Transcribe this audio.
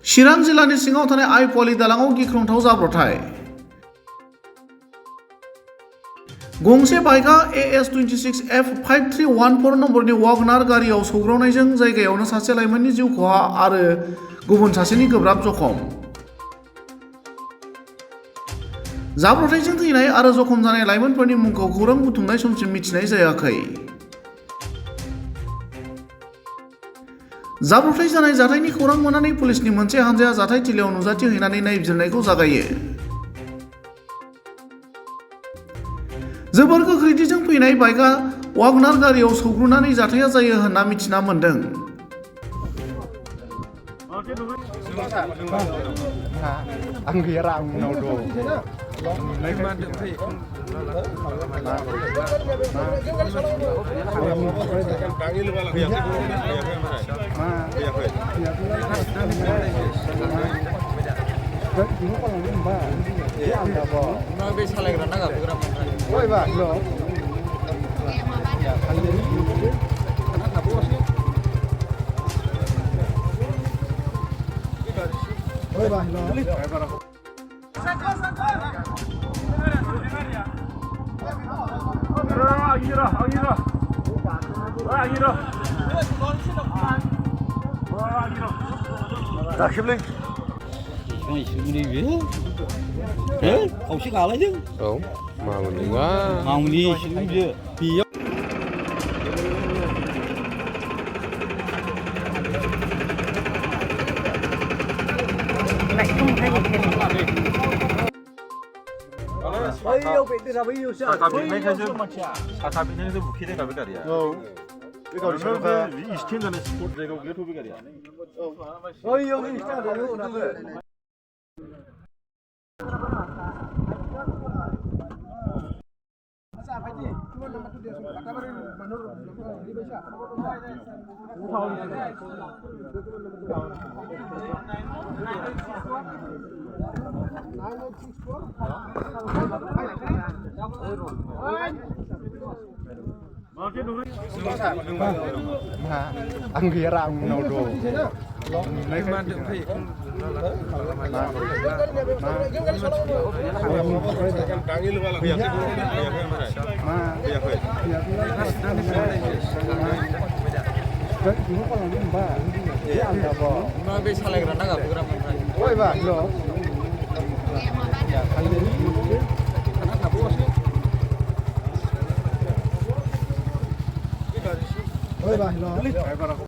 चिरां जिल्लानि सिङाव थानाय आइपवालि दालाङाव गिख्रंथाव जाब्रबथाय। गंसे बाइकआ AS26F5314 नम्बरनि वागनार गारियाव सौग्रावनायजों जायगायावनो सासे लाइमोननि जिउ खहा आरो गुबुन सासेनि गोब्राब जखम। जाब्रबथायजों थैनाय आरो जखम जानाय लाइमोनफोरनि मुंखौ खौरां बुथुमनाय समसिम मिथिनाय जायाखै। जाब्रबथाय जानाय जाथायनि खौरां मोननानै पुलिसनि मोनसे हानजाया जाथायथिलियाव नुजाथिहैनानै नायबिजिरनायखौ जागायो। जोबोर गोख्रैथिजों फैनाय बाइकआ वागनार गारियाव सौग्रावनानै जाथाया जायो होनना मिथिना मोन्दों। Ang gira ang nodo. Không xích nào lấy chứ. Đúng, mà mình quá. Mong đi xuống chưa? Thì Ang gira ang nodo. Oi,